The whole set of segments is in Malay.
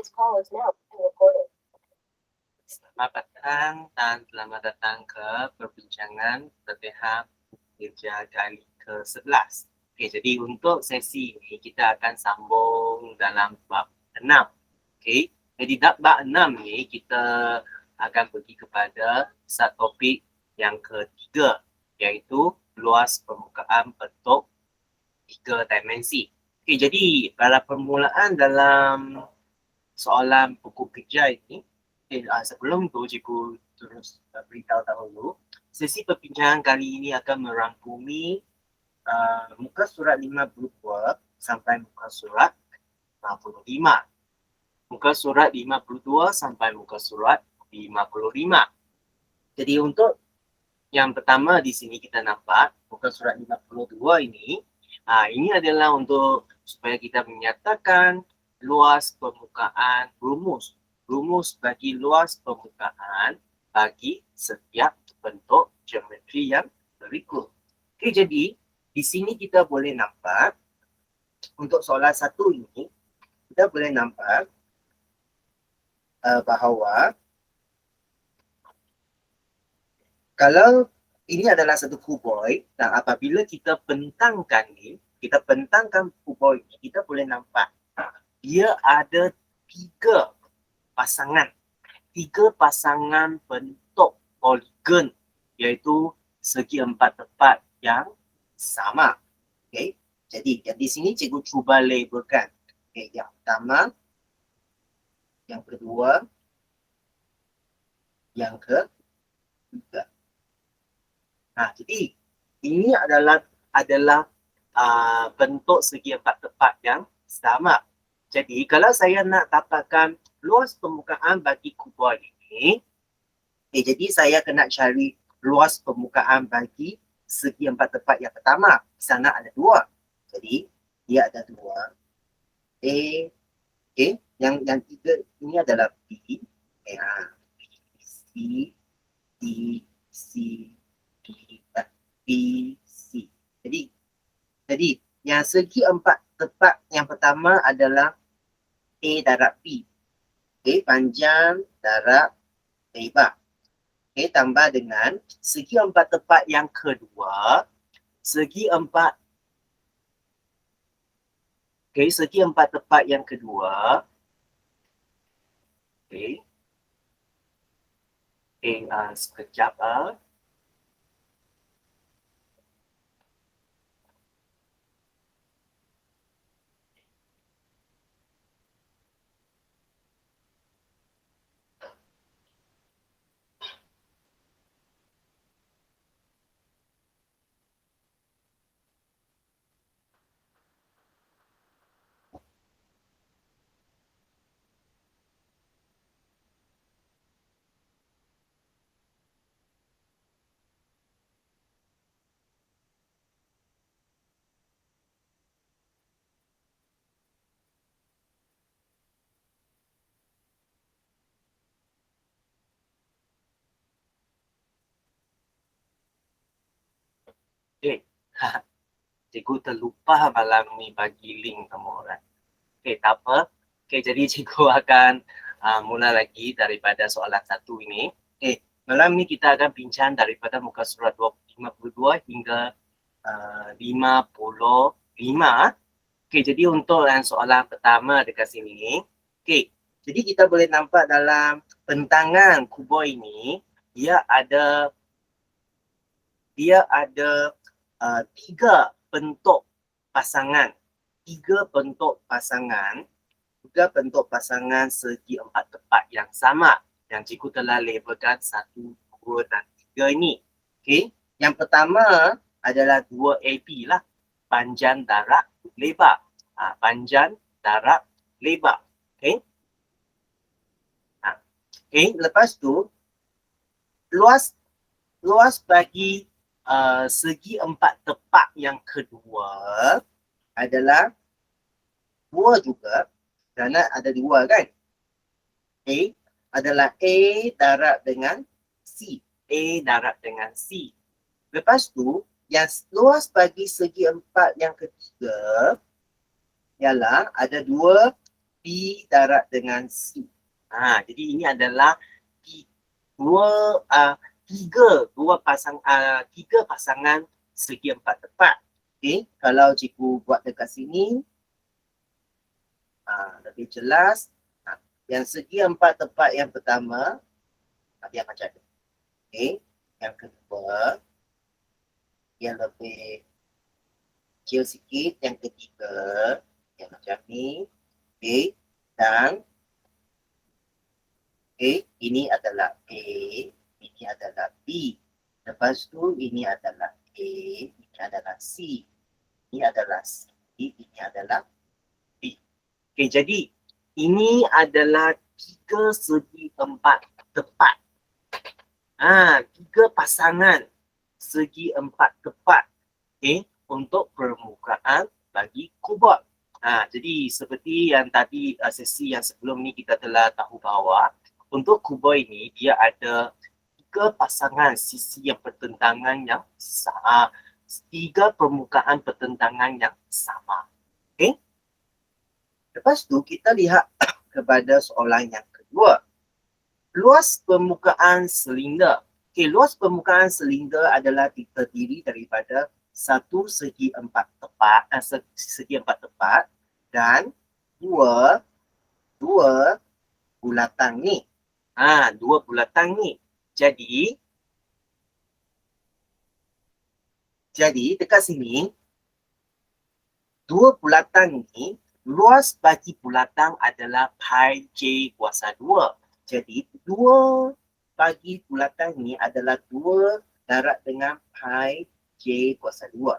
Selamat petang dan selamat datang ke perbincangan terlihat kerja kali ke-11. Okey, jadi untuk sesi ini kita akan sambung dalam bab 6. Okey, jadi bab 6 ni kita akan pergi kepada subtopik yang ketiga, iaitu luas permukaan bentuk 3 dimensi. Okey, jadi pada permulaan dalam soalan buku kerja ini, sebelum tu cikgu terus beritahu dahulu, sesi perbincangan kali ini akan merangkumi muka surat 52 sampai muka surat 55. Muka surat 52 sampai muka surat 55. Jadi untuk yang pertama di sini kita nampak muka surat 52 ini adalah untuk supaya kita menyatakan luas permukaan rumus bagi luas permukaan bagi setiap bentuk geometri yang berikut. Okey, jadi di sini kita boleh nampak untuk soalan satu ini kita boleh nampak bahawa kalau ini adalah satu kuboid dan apabila kita bentangkan kuboid ini, kita boleh nampak dia ada tiga pasangan bentuk poligon, iaitu segi empat tepat yang sama. Okay? Jadi di sini cikgu cuba labelkan. Okay, yang pertama, yang kedua, yang ketiga. Jadi ini adalah bentuk segi empat tepat yang sama. Jadi kalau saya nak dapatkan luas permukaan bagi kuboid ini, jadi saya kena cari luas permukaan bagi segi empat tepat yang pertama. Di sana ada dua. Jadi dia ada dua. Yang tiga ini adalah B. C, D, C, D, B, C. Jadi yang segi empat tepat yang pertama adalah A darab B. Panjang darab lebar. Tambah dengan segi empat tepat yang kedua, segi empat tepat yang kedua, sekejap. Cikgu terlupa malam ni bagi link semua orang. Tak apa. Jadi cikgu akan mula lagi daripada soalan satu ini. Malam ni kita akan bincang daripada muka surat 52 hingga 55. Jadi untuk soalan pertama dekat sini. Jadi kita boleh nampak dalam bentangan kuboid ini, dia ada tiga bentuk pasangan. Tiga bentuk pasangan segi empat tepat yang sama yang cikgu telah labelkan 1, 2 dan 3 ini. Yang pertama adalah 2AB lah, panjang darab lebar. Panjang darab lebar. Lepas tu luas bagi segi empat tepat yang kedua adalah 2 juga, kerana ada 2 kan. Adalah A darab dengan C. Lepas tu yang luas bagi segi empat yang ketiga ialah ada 2 B darab dengan C. Jadi ini adalah tiga pasangan segi empat tepat. Okey, kalau cikgu buat dekat sini lebih jelas. Yang segi empat tepat yang pertama dia macam ni. Okey, yang kedua yang lebih kecil sikit, yang ketiga yang macam ni. Okey, dan ini adalah A, ini adalah B. Lepas tu ini adalah A, ini adalah C. Ini adalah C, ini adalah B. Okey, jadi ini adalah tiga segi empat tepat. Tiga pasangan segi empat tepat. Okey, untuk permukaan bagi kubot. Jadi seperti yang tadi sesi yang sebelum ni kita telah tahu bahawa untuk kubot ini dia ada tiga pasangan sisi yang pertentangan yang sama. Tiga permukaan pertentangan yang sama. Okey. Lepas tu kita lihat kepada soalan yang kedua. Luas permukaan silinder. Okey, luas permukaan silinder adalah terdiri daripada satu segi empat tepat, dan dua bulatan ni. Dua bulatan ni. Jadi dekat sini dua bulatan ni, luas bagi bulatan adalah pi j kuasa 2. Jadi 2 bagi bulatan ni adalah 2 darab dengan pi j kuasa 2.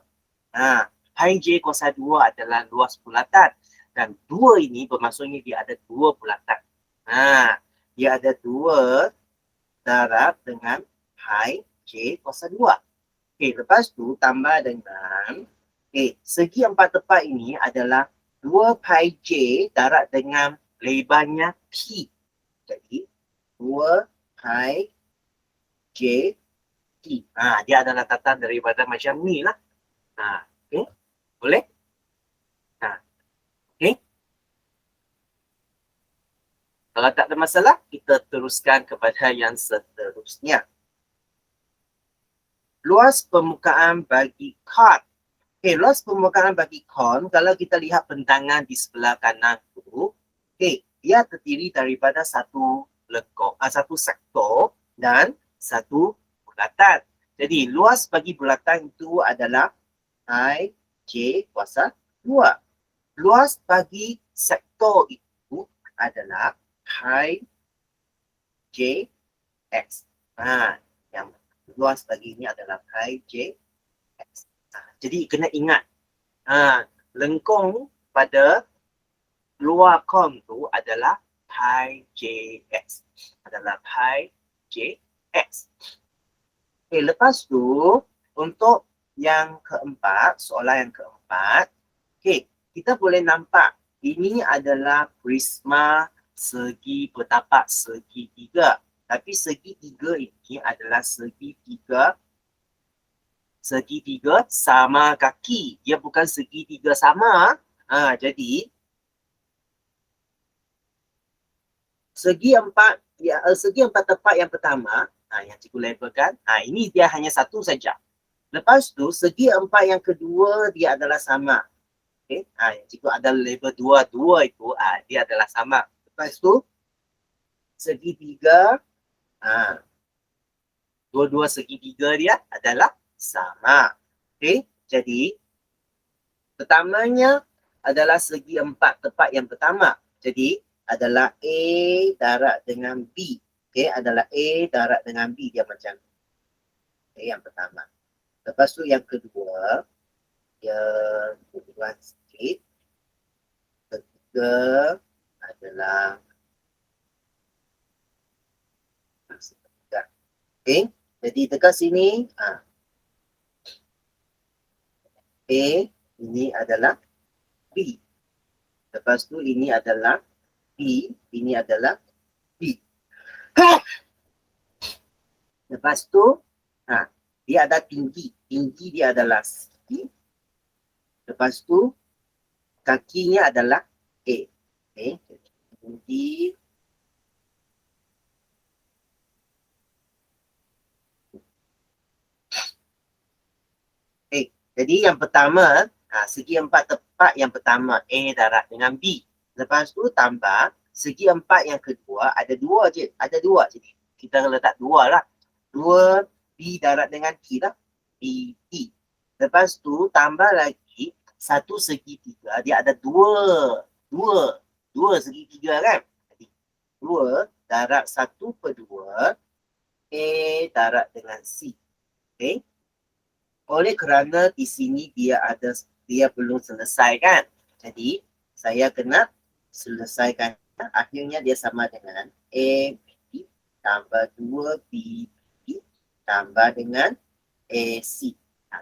Pi j kuasa 2 adalah luas bulatan. Dan 2 ini bermaksudnya dia ada 2 bulatan. Dia ada 2 darab dengan pi j kuasa 2. Okey, lepas tu tambah dengan segi empat tepat ini adalah 2 pi j darab dengan lebarnya P. Jadi 2 pi j T. Dia adalah tatan daripada macam ni lah. Okey, boleh? Okey. Kalau tak ada masalah, kita teruskan kepada yang seterusnya. Luas permukaan bagi kon. Okey, luas permukaan bagi kon, kalau kita lihat bentangan di sebelah kanan tu, dia terdiri daripada satu sektor dan satu bulatan. Jadi luas bagi bulatan itu adalah pi j kuasa 2. Luas bagi sektor itu adalah pi j x. Yang luas bagi ini adalah pi j x. Jadi kena ingat, lengkung pada luar kon tu adalah pi j x. Lepas tu untuk yang keempat, soalan yang keempat, kita boleh nampak ini adalah prisma segi bertapak segi 3. Tapi segi 3 ini adalah segi tiga sama kaki. Dia bukan segi 3 sama. Jadi segi empat tepat yang pertama, yang cikgu labelkan, ini dia hanya satu saja. Lepas tu segi empat yang kedua dia adalah sama. Yang cikgu ada label dua itu, dia adalah sama. Lepas tu segi 3, dua-dua segi 3 dia adalah sama. Jadi pertamanya adalah segi empat tepat yang pertama. Jadi adalah A darab dengan B. Adalah A darab dengan B, dia macam yang pertama. Lepas tu yang kedua, dia kurang sikit. Ketiga adalah jadi dekat sini A ini adalah B. Lepas tu ini adalah B, ini adalah B. Lepas tu dia ada tinggi dia adalah C. Lepas tu kakinya adalah A. Jadi Jadi yang pertama, segi empat tepat yang pertama A darab dengan B. Lepas tu tambah segi empat yang kedua ada dua je. Ada dua. Jadi kita letak dua lah. Dua B darab dengan T lah. B, T. Lepas tu tambah lagi satu segi tiga. Dia ada dua. Dua segi tiga kan. Jadi dua darab satu per dua A darab dengan C. Okay. Oleh kerana di sini dia belum selesai kan. Jadi saya kena selesaikan. Akhirnya dia sama dengan A B tambah 2B tambah dengan AC.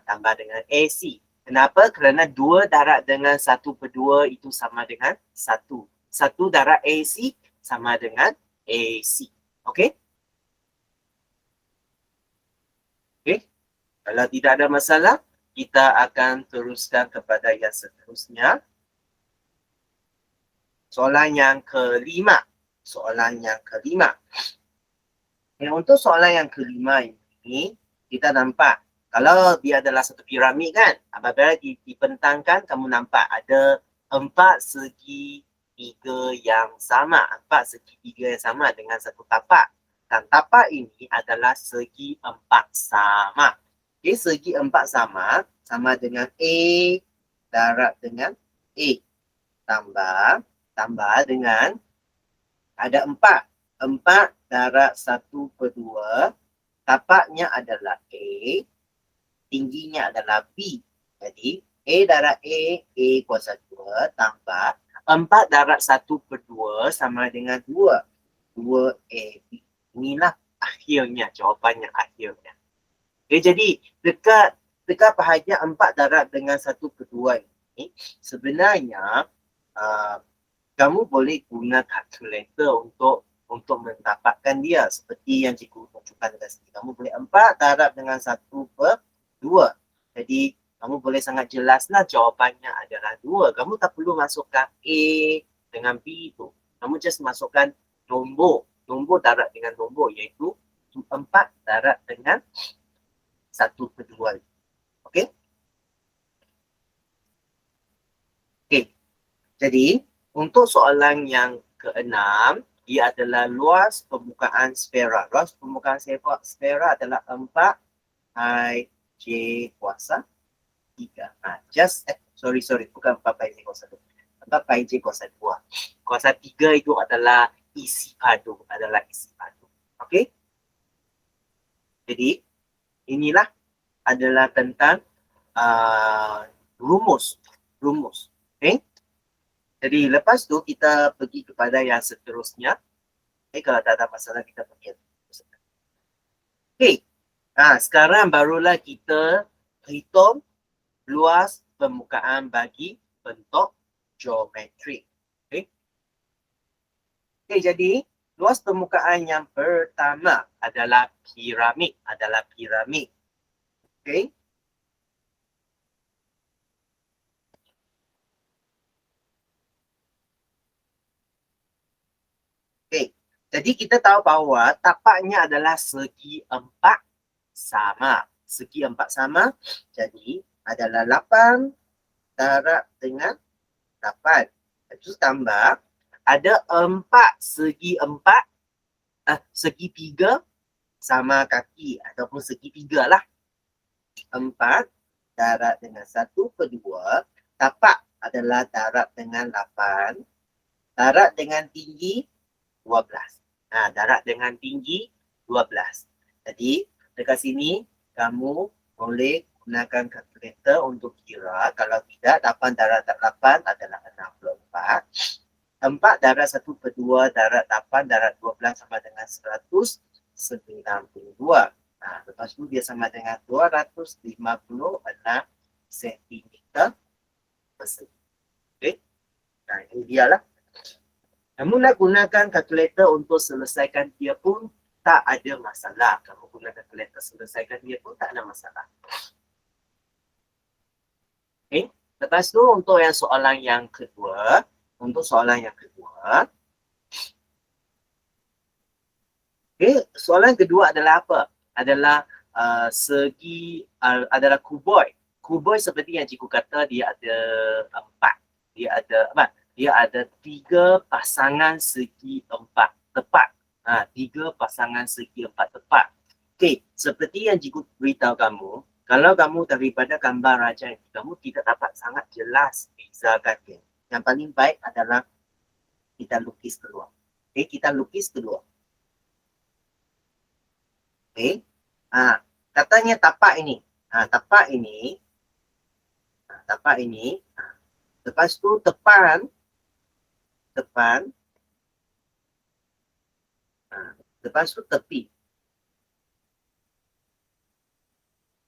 Tambah dengan AC. Kenapa? Kerana 2 darab dengan 1 per 2 itu sama dengan 1. 1 darab AC sama dengan AC. Okey? Okey? Kalau tidak ada masalah, kita akan teruskan kepada yang seterusnya. Soalan yang kelima. Soalan yang kelima. Untuk soalan yang kelima ini, kita nampak kalau dia adalah satu piramid kan, apabila dibentangkan, kamu nampak ada 4 segi tiga yang sama. 4 segi tiga yang sama dengan satu tapak. Dan tapak ini adalah segi 4 sama. Okay, segi 4 sama dengan A darab dengan A. Tambah dengan ada 4 darab 1 per 2. Tapaknya adalah A, tingginya adalah B. Jadi A darab A kuasa 2 tambah 4 darab 1 per 2 sama dengan 2. 2AB. Inilah akhirnya, jawapannya akhirnya. Okay, jadi dekat bahagian 4 darab dengan 1 per 2 ini, sebenarnya kamu boleh guna kalkulator untuk mendapatkan dia seperti yang cikgu tunjukkan tadi. Kamu boleh 4 darab dengan 1 per 2. Jadi kamu boleh sangat jelaslah jawapannya adalah 2. Kamu tak perlu masukkan A dengan B itu. Kamu just masukkan nombor darab dengan nombor, iaitu 4 darab dengan 1 per 2. Okey? Okey. Jadi untuk soalan yang keenam, ia adalah luas permukaan sfera. Luas permukaan sfera adalah 4 pi J kuasa 3. Sorry, bukan 4 pi J kuasa 2. 4 pi J kuasa 2. Kuasa 3 itu adalah isi padu. Okey? Jadi, inilah adalah tentang rumus. Okey? Jadi lepas tu kita pergi kepada yang seterusnya. Kalau tak ada masalah kita pergi. Okey. Sekarang barulah kita hitung luas permukaan bagi bentuk geometrik. Okey, jadi luas permukaan yang pertama adalah piramid. Okey. Okay. Jadi kita tahu bahawa tapaknya adalah segi 4 sama. Segi 4 sama, jadi adalah 8 darab dengan 8. Itu tambah, ada 4 segi 4, segi 3 sama kaki ataupun segi 3 lah. 4 darab dengan 1 per 2. Tapak adalah darab dengan 8. Darab dengan tinggi 12. Darab dengan tinggi 12. Jadi dekat sini kamu boleh gunakan kalkulator untuk kira. Kalau tidak, 8 darab 8 adalah 64. 4 darab 1 per 2 darab 8 darab 12 sama dengan 192. Lepas tu dia sama dengan 256 cm persegi. Okay. Ini dia lah. Kamu nak gunakan kalkulator untuk selesaikan dia pun tak ada masalah. Kamu gunakan kalkulator selesaikan dia pun tak ada masalah. Okay. Lepas tu untuk yang soalan yang kedua. Okay. Soalan kedua adalah apa? Adalah segi, adalah kuboid. Kuboid seperti yang cikgu kata, dia ada 4. Dia ada 3 pasangan segi 4 tepat. 3 pasangan segi 4 tepat. Okey, seperti yang cikgu beritahu kamu, kalau kamu daripada gambar rajah ini, kamu tidak dapat sangat jelas bezakan dia. Yang paling baik adalah kita lukis keluar. Okey, kita lukis keluar. Okey. Katanya tapak ini. Tapak ini. Tapak ini. Lepas tu depan. Lepas tu tepi.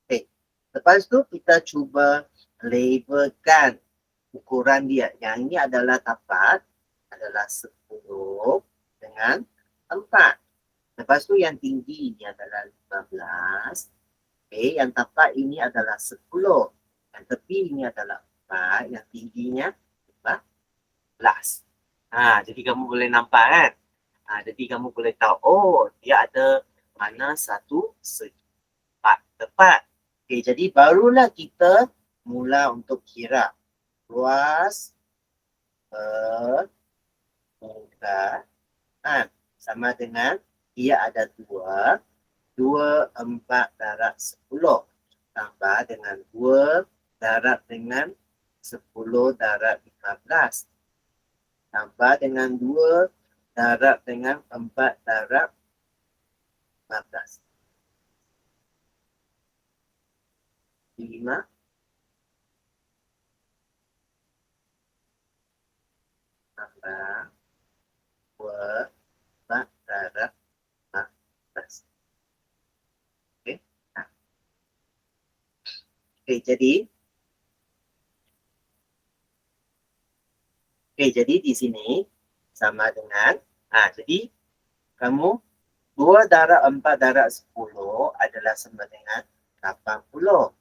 Okay. Lepas tu kita cuba labelkan ukuran dia. Yang ini adalah tapak. Adalah 10 dengan 4. Lepas tu yang tinggi ini adalah 15. Okay. Yang tapak ini adalah 10. Yang tepi ini adalah 4. Yang tingginya 15. Jadi kamu boleh nampak kan? Jadi kamu boleh tahu, oh dia ada mana satu segi tepat. Okay, jadi barulah kita mula untuk kira luas permukaan sama dengan dia ada 2, 4 darab 10 tambah dengan 2 darab dengan 10 darab 15 tambah dengan 2 darab dengan 4 darab 15. 5 tambah 2 4 darab 15. Okey. Jadi di sini sama dengan jadi kamu 2 darab 4 darab 10 adalah sama dengan 80.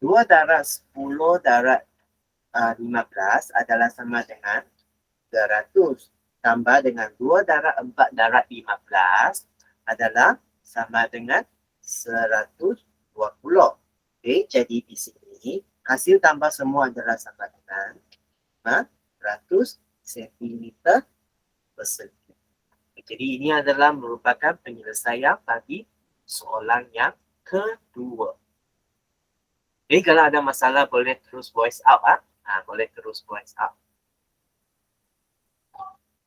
2 darab 10 darab 15 adalah sama dengan 300. Tambah dengan 2 darab 4 darab 15 adalah sama dengan 120. Okey, jadi di sini hasil tambah semua adalah sama dengan 500 cm persegi. Jadi ini adalah merupakan penyelesaian bagi soalan yang kedua. Jadi kalau ada masalah boleh terus voice out. Boleh terus voice out.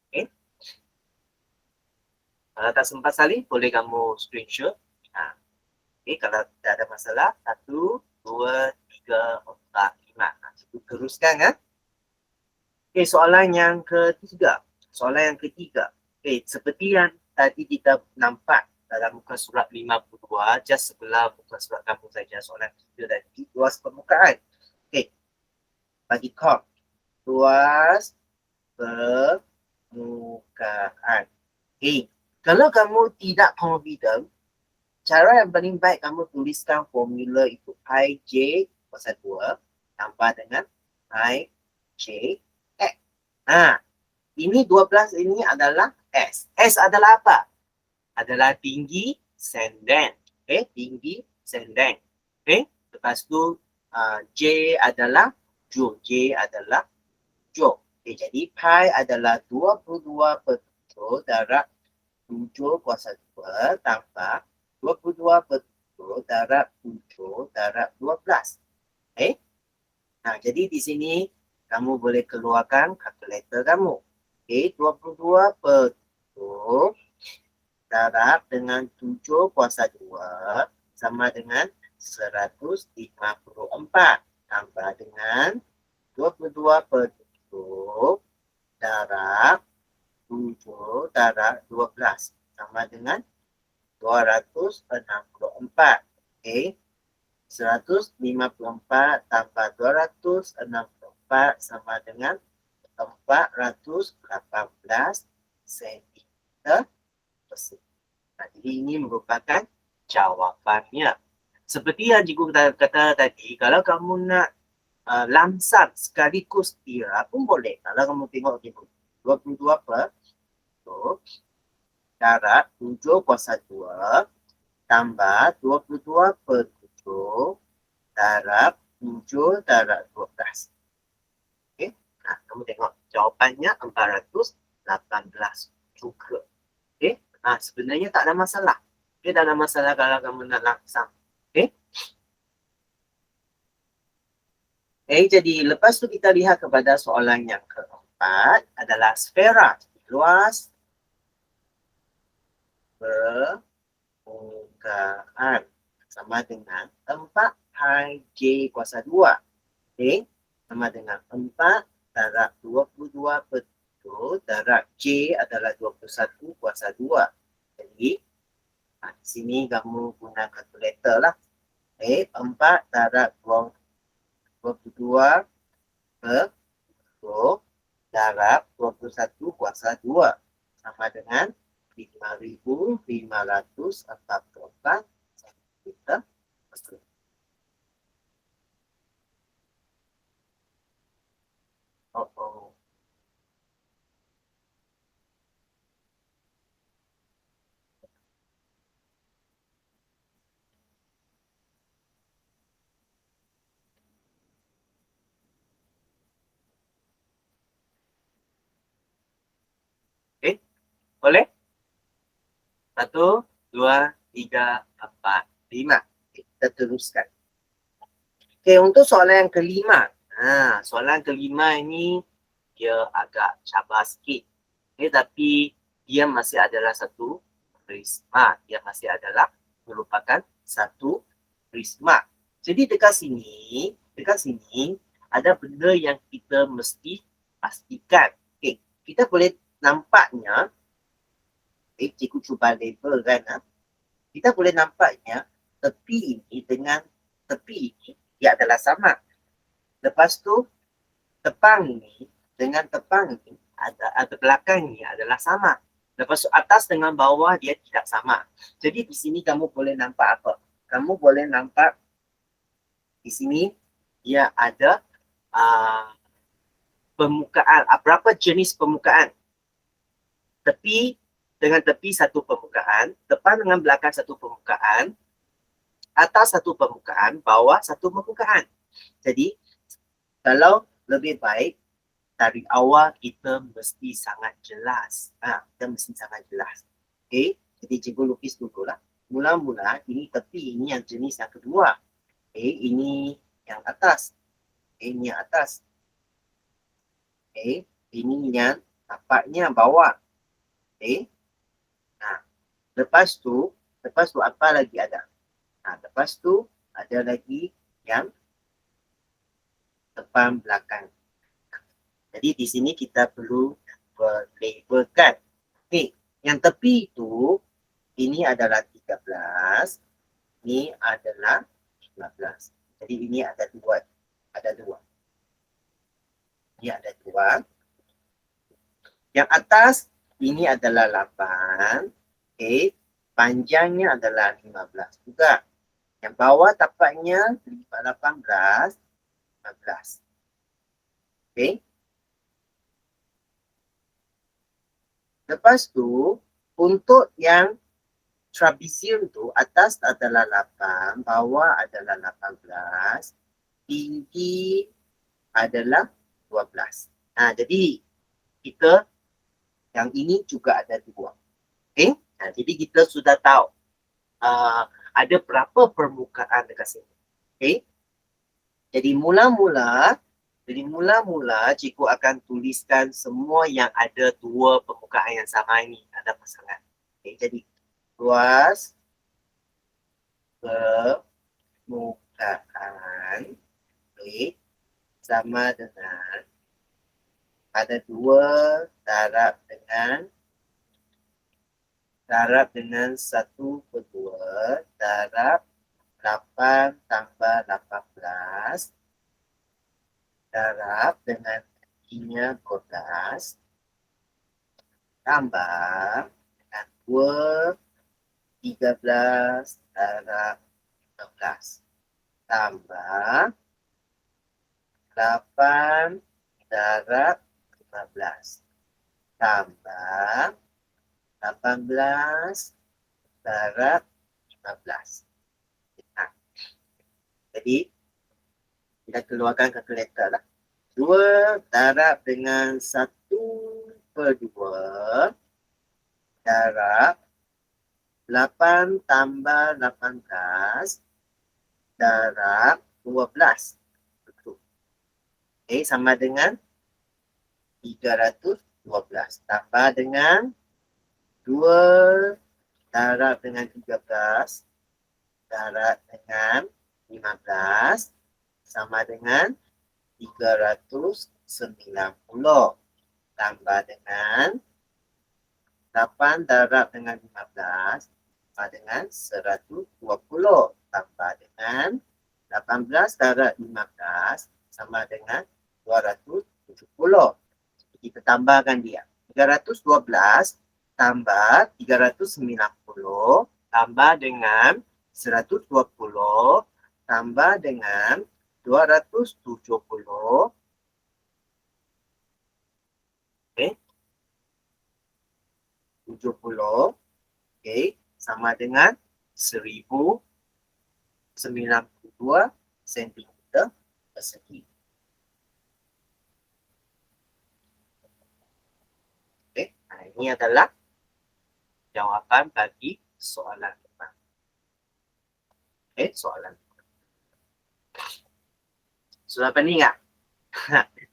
Okay. Kalau tak sempat salin, boleh kamu screenshot. Okay, kalau tak ada masalah, 1, 2, 3, 4, 5. Cikgu teruskan kan. Okay, soalan yang ketiga. Okay, seperti yang tadi kita nampak dalam muka surat 52, just sebelah muka surat kamu saja soalan ketiga tadi, luas permukaan. Okay, bagi kom, luas permukaan. Okay, kalau kamu tidak confident, cara yang paling baik kamu tuliskan formula itu I J kuasa 2 tambah dengan I J X. Ini 12 ini adalah S. S adalah apa? Adalah tinggi senden. Okay, tinggi senden. Okay, lepas tu J adalah Jo. J adalah Jo. Okay, jadi pi adalah 22 per 7 darab 7 kuasa 2 tambah 22 per 7 darab 7 darab 12. Okay. Jadi di sini kamu boleh keluarkan kalkulator kamu. Okay, 22 per 7 darab dengan 7 kuasa 2 sama dengan 154 tambah dengan 22 per 7 darab 7 darab 12 sama dengan 264. Okay. 154 tambah 264 sama dengan 418 cm persegi. Jadi ini merupakan jawapannya. Seperti yang cikgu kata tadi, kalau kamu nak lamsam sekaligus kira pun boleh. Kalau kamu tengok cikgu 22 per 7 darab 7 kuasa 2 tambah 22 per 7 darab 7 darab 12. Okey. Nah, kamu tengok jawapannya 418 juga. Okey. Nah, sebenarnya tak ada masalah. Okey, tak ada masalah kalau kamu nak langsang. Okey. Okay, jadi lepas tu kita lihat kepada soalan yang keempat adalah sfera luas permukaan sama dengan 4 pi J kuasa 2. Okay, sama dengan 4 darab 22 per 7 darab J adalah 21 kuasa 2. Jadi, di sini kamu guna kalkulator lah. Okay, 4 darab 22 per 10 darab 21 kuasa 2 sama dengan 5.544 cm persegi. Oh. Okay, boleh? 1, 2, 3, 4, 5. Kita teruskan. Okay, untuk soalan yang kelima. Soalan kelima ini dia agak cabar sikit. Okay, tapi dia masih adalah satu prisma. Dia masih adalah merupakan satu prisma. Jadi dekat sini ada benda yang kita mesti pastikan. Okay, kita boleh nampaknya, cikgu cuba label kan, kita boleh nampaknya tepi ini dengan tepi ini dia adalah sama. Lepas tu tepang ini dengan tepang ini ada belakang ini adalah sama. Lepas tu atas dengan bawah dia tidak sama. Jadi di sini kamu boleh nampak apa? Kamu boleh nampak di sini dia ada permukaan. Berapa jenis permukaan? Tepi dengan tepi satu permukaan, depan dengan belakang satu permukaan, atas satu permukaan, bawah satu permukaan. Jadi kalau lebih baik dari awal kita mesti sangat jelas. Kita mesti sangat jelas. Okay? Jadi cikgu lukis dulu lah. Mula-mula ini tepi, ini yang jenis yang kedua. Okay? Ini yang atas. Okay? Ini yang atas. Okay? Ini yang tampaknya bawah. Okay? Nah, lepas tu apa lagi ada? Lepas tu ada lagi yang depan belakang. Jadi di sini kita perlu labelkan. Okay. Yang tepi itu ini adalah 13, ini adalah 15. Jadi ini ada dua. Ini ada dua. Yang atas ini adalah 8. Okay. Panjangnya adalah 15 juga. Yang bawah tapaknya 18, 15. Okay. Lepas tu, untuk yang trapezium tu, atas adalah 8, bawah adalah 18, tinggi adalah 12. Jadi kita yang ini juga ada dua. Okay? Jadi kita sudah tahu ada berapa permukaan dekat sini. Okay? Jadi mula-mula cikgu akan tuliskan semua yang ada dua permukaan yang sama ini. Ada pasangan. Okay, jadi luas permukaan sama dengan ada 2 darab dengan 1/2 darab 8 tambah 18 darab dengan tingginya 12 tambah dengan 13 darab 15 tambah 8 darab 15 tambah 18 darab 15. Jadi Kita keluarkan kalkulator lah. 2 darab dengan 1/2 darab 8 tambah 18 darab 12. Betul. Okay, sama dengan 312 tambah dengan 2 darab dengan 13 darab dengan 15 sama dengan 390 tambah dengan 8 darab dengan 15 sama dengan 120 tambah dengan 18 darab 15 sama dengan 270. Kita tambahkan dia. 312 tambah 390 tambah dengan 120 tambah dengan 270. Okay. 70. Okay. Sama dengan 1092 cm persegi. Okay. Ini adalah jawapan bagi soalan pertama. Okay, soalan. Soalan apa ni enggak?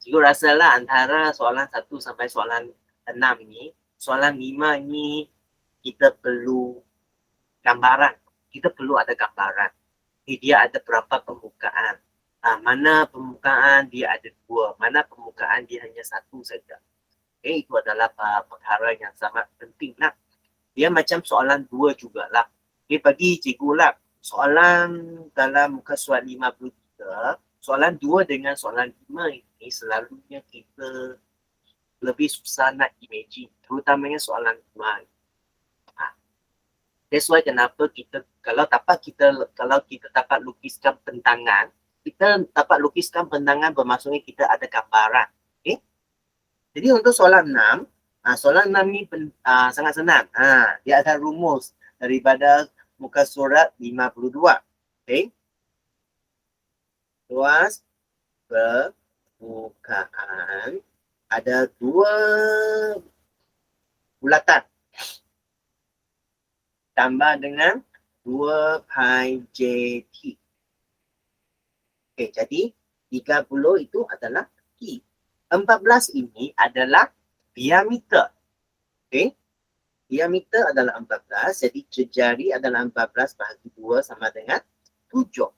Cikgu rasalah antara soalan 1 sampai soalan 6 ni, soalan 5 ni kita perlu gambaran. Kita perlu ada gambaran. Dia ada berapa permukaan. Mana permukaan dia ada 2. Mana permukaan dia hanya 1 saja. Okay, itu adalah perkara yang sangat penting lah. Dia macam soalan 2 jugalah. Okay, bagi cikgu lah. Soalan dalam muka surat 53, soalan 2 dengan soalan 5 ini selalunya kita lebih susah nak imagine. Terutamanya soalan 5. That's why kenapa kita kalau kita dapat lukiskan bentangan, kita dapat lukiskan bentangan bermaksudnya kita ada gambaran. Okay? Jadi untuk soalan 6, soalan 6 ni sangat senang. Dia ada rumus daripada muka surat 52. Okay? Luas permukaan ada 2 bulatan tambah dengan 2 pi j/t. Okay, jadi 30 itu adalah T. 14 ini adalah diameter. Okay. Diameter adalah 14, jadi jejari adalah 14 bahagi 2 sama dengan 7.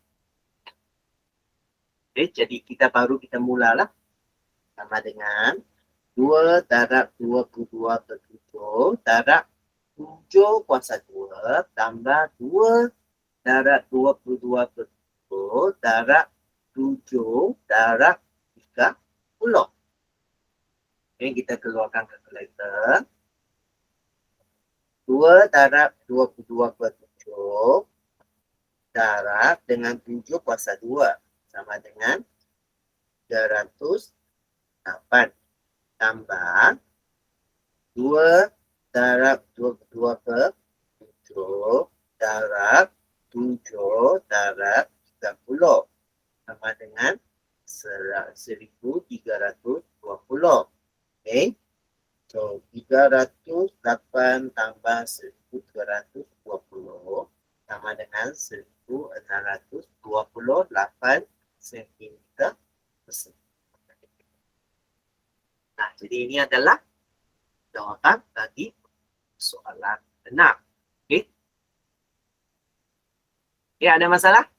Okay, jadi kita mulalah. Sama dengan 2 darab 22/7 darab 7 kuasa 2 tambah 2 darab 22/7 darab 7 darab 30. Okay, kita keluarkan kalkulator. 2 darab 22/7 darab dengan 7 kuasa 2 sama dengan 308 tambah 2 darab 22/7 darab 7 darab 30 sama dengan 1320. Okay. So 308 tambah 1320 sama dengan 1628 cm persegi. Nah, jadi ini adalah jawapan bagi soalan 6. Okay. Okay, ada masalah?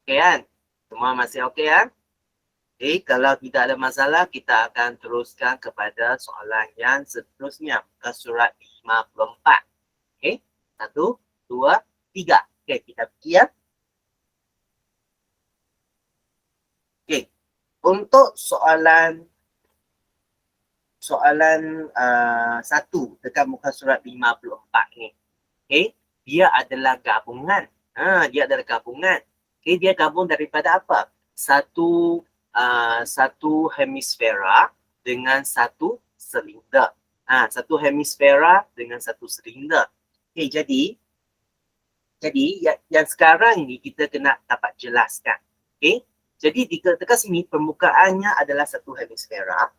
Okay kan? Semua masih okay kan? Okay, kalau tidak ada masalah, kita akan teruskan kepada soalan yang seterusnya. Muka surat 54. Okay, 1, 2, 3. Okay, kita pergi ya. Okay, untuk soalan 1 dekat muka surat 54 ni. Okay, dia adalah gabungan. Dia adalah gabungan. Okay, dia gabung daripada apa? Satu hemisfera dengan satu silinder. Satu hemisfera dengan satu silinder. Okay, jadi Jadi yang sekarang ni kita kena dapat jelaskan. Okay? Jadi dekat sini permukaannya adalah satu hemisfera.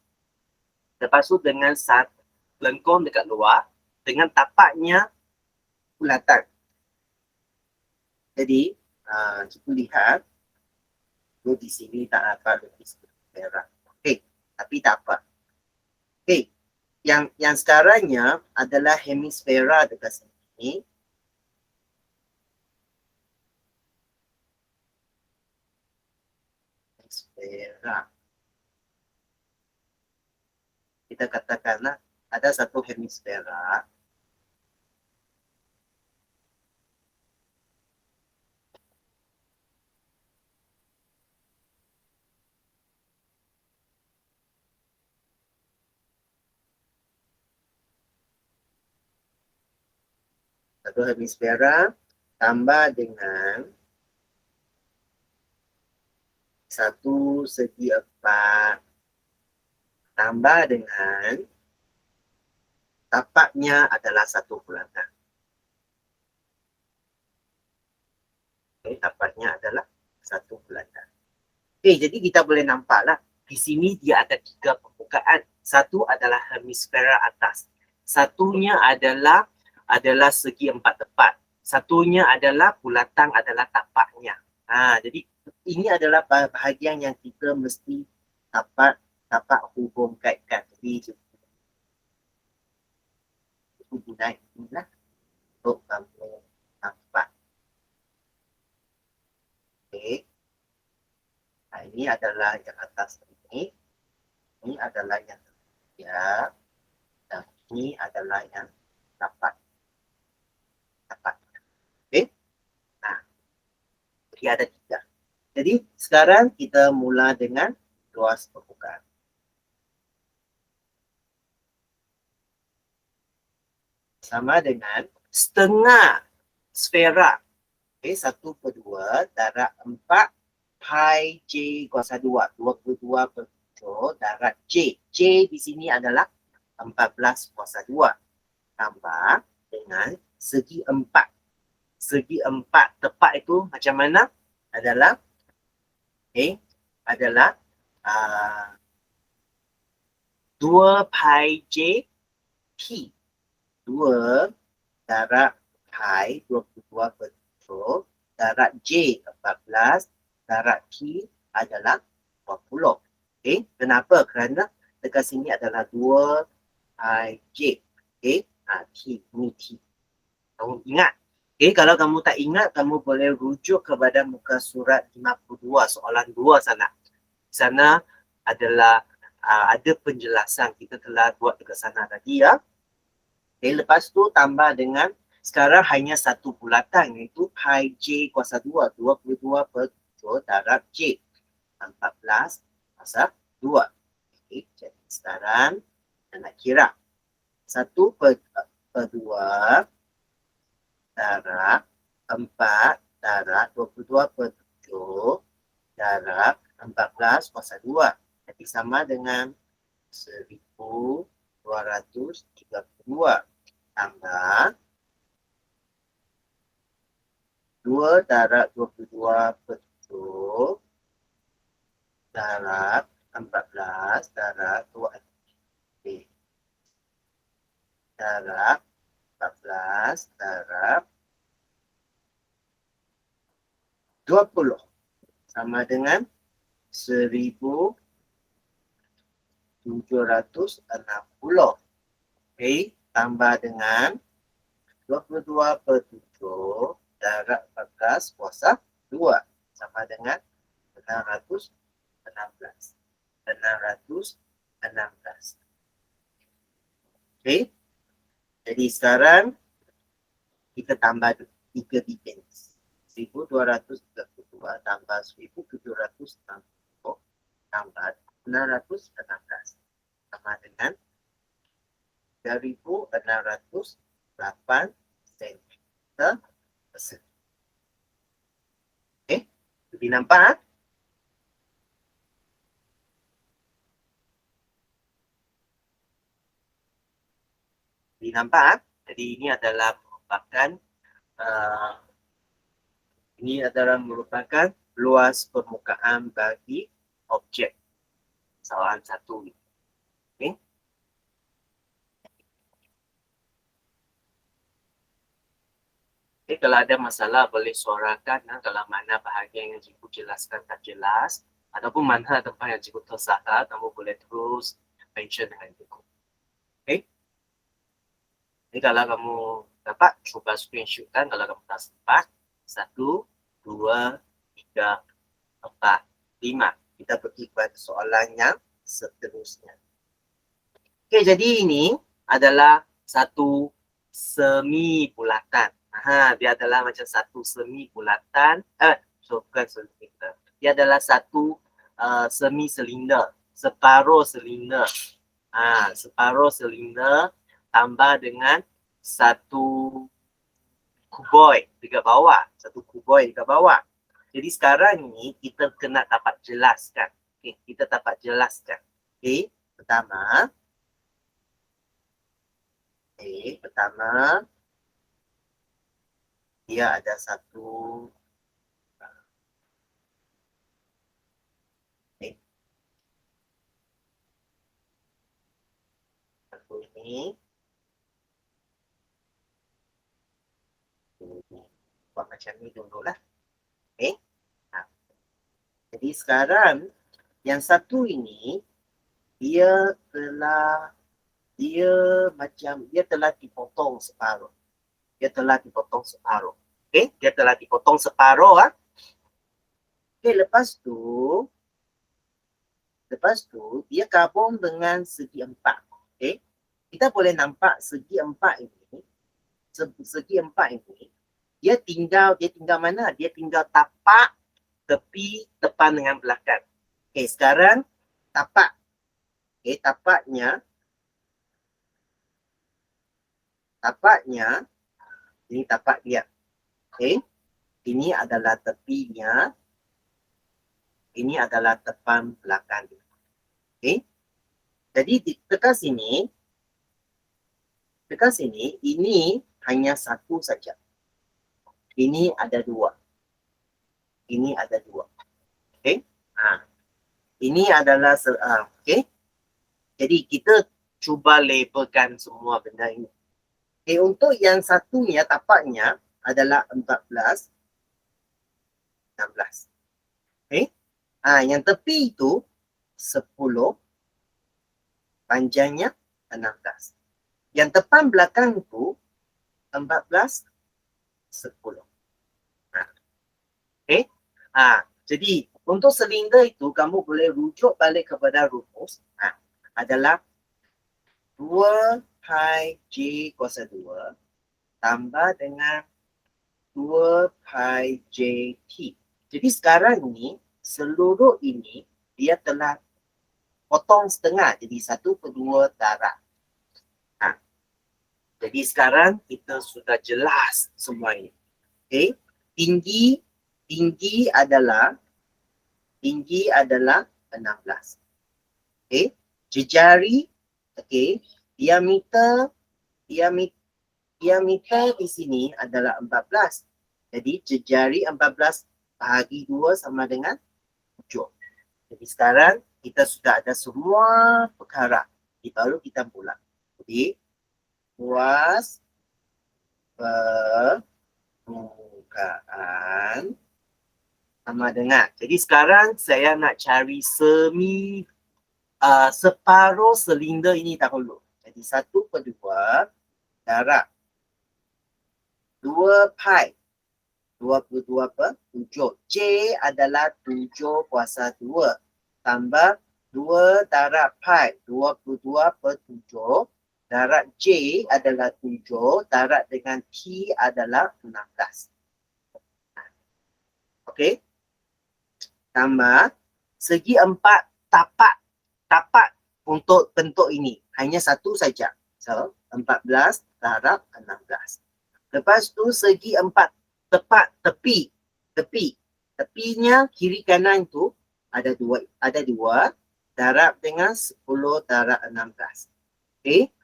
Lepas tu dengan satu lengkung dekat luar dengan tapaknya bulatan. Jadi kita lihat di sini tak ada hemisfera. Okay, tapi tak apa. Okay, yang sekarangnya adalah hemisfera dekat sini. Hemisfera. Kita katakanlah ada satu hemisfera. Satu hemisfera tambah dengan satu segi empat tambah dengan tapaknya adalah satu bulatan. Okay, tapaknya adalah satu bulatan. Okay, jadi kita boleh nampaklah di sini dia ada tiga permukaan. Satu adalah hemisfera atas. Satunya adalah segi empat tepat. Satunya adalah bulatan adalah tapaknya. Jadi ini adalah bahagian yang kita mesti dapat hubung kaitkan. Jadi guna inilah untuk kamu nampak. Okay. Ini adalah yang atas ini. Ini adalah yang ketiga. Dan ini adalah yang tapak. Okay. Jadi ada tiga. Jadi sekarang kita mula dengan luas permukaan. Sama dengan setengah sfera. Okay, 1/2 darab 4 pi J kuasa 2. 22/7 darab J. J di sini adalah 14 kuasa 2. Tambah dengan segi 4. Segi 4 tepat itu macam mana? Adalah adalah 2 pi J T. 2 darab pi 22/7 darab J 14 darab T adalah 20. Okay, kenapa? Kerana dekat sini adalah 2 pi J. Okay, T, ini T. Kamu ingat? Okay, kalau kamu tak ingat, kamu boleh rujuk kepada muka surat 52, soalan 2 sana. Di sana adalah ada penjelasan kita telah buat dekat sana tadi ya. Okay, lepas tu tambah dengan sekarang hanya satu bulatan iaitu pi J kuasa 2, 22/7 darab J 14 kuasa 2. Okay, jadi sekarang kita nak kira 1/2 darab 4 darab 22/7 darab 14 kuasa 2. Jadi sama dengan 1232 tambah 2 darab 22/7 darab 14 darab 2 darab 14 darab 20 sama dengan 1760. Okay, tambah dengan 22/7 darab 14 kuasa 2 sama dengan 616. 616. Okay, jadi sekarang kita tambah 3 bikin. 1232 tambah 1760 tambah 616 sama dengan 3608 cm. Okay, lebih nampak? Lebih nampak? Jadi ini adalah merupakan Ini adalah merupakan luas permukaan bagi objek. Soalan 1. Okay. Kalau ada masalah boleh suarakan kalau mana bahagian yang cikgu jelaskan tak jelas ataupun mana tempat yang cikgu tersalah, kamu boleh terus mention dengan cikgu. Okay. Jadi kalau kamu dapat, cuba screenshotkan kalau kamu tak sempat. 1, 2, 3, 4, 5. Kita pergi kepada soalan yang seterusnya. Okay, jadi ini adalah satu semi bulatan. Dia adalah macam satu semi bulatan. Bukan silinder. Dia adalah satu semi silinder, separuh silinder. Separuh silinder tambah dengan satu kuboid dekat bawah. Satu kuboid dekat bawah. Jadi sekarang ni kita kena dapat jelaskan. Okay, kita dapat jelaskan. Okay, pertama. Pertama, dia ada satu satu ini buat macam ni dulu lah. Jadi sekarang yang satu ini dia telah dipotong separuh. Dia telah dipotong separuh. Dia telah dipotong separuh. Lepas tu dia gabung dengan segi empat. Kita boleh nampak segi empat ini. Dia tinggal mana? Dia tinggal tapak tepi depan dengan belakang. Sekarang tapak. Tapaknya ini tapak dia. Ini adalah tepinya. Ini adalah depan belakang dia. Jadi dekat sini ini hanya satu saja. Ini ada dua. Ini adalah Jadi kita cuba labelkan semua benda ini. Untuk yang satunya tapaknya adalah 14, 16. Yang tepi itu 10, panjangnya 16. Yang depan belakang itu 14, 10. Jadi untuk silinder itu kamu boleh rujuk balik kepada rumus. Adalah 2 pi J kuasa 2 tambah dengan 2 pi J T. Jadi sekarang ni seluruh ini dia telah potong setengah jadi 1/2 darab. Jadi sekarang kita sudah jelas semua ini. Tinggi adalah 16. Jejari, diameter di sini adalah 14. Jadi jejari 14 bahagi 2 sama dengan 7. Jadi sekarang kita sudah ada semua perkara. Baru kita mula. Jadi luas permukaan sama dengan. Jadi sekarang saya nak cari separuh silinder ini dahulu. Jadi 1/2 darab 2 pi 22/7. J adalah 7 kuasa 2 tambah 2 darab pi 22/7 darab J adalah 7 darab dengan T adalah 16. Tambah segi 4 tapak untuk bentuk ini hanya satu saja. So 14 darab 16. Lepas tu segi 4 tepinya kiri kanan tu ada dua darab dengan 10 darab 16.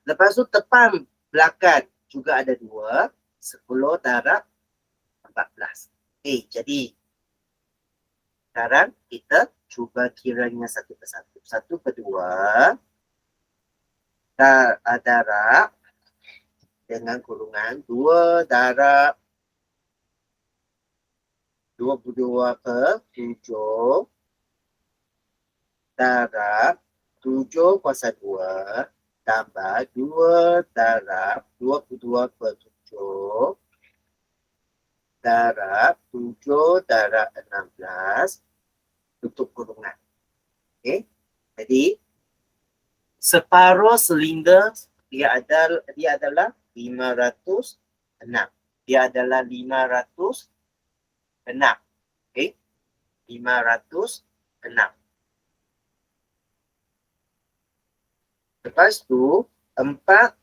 Lepas tu depan belakang juga ada 2, 10 darab 14. Jadi sekarang kita cuba kiranya satu persatu. Satu kedua, darab dengan kurungan 2 darab 22 per 7 darab 7 kuasa 2 tambah 2 darab 22 per 7 darab 7 darab 16 tutup kurungan. Okey. Jadi separuh silinder dia adalah 506. Dia adalah 506. Okey. 506. Lepas tu 14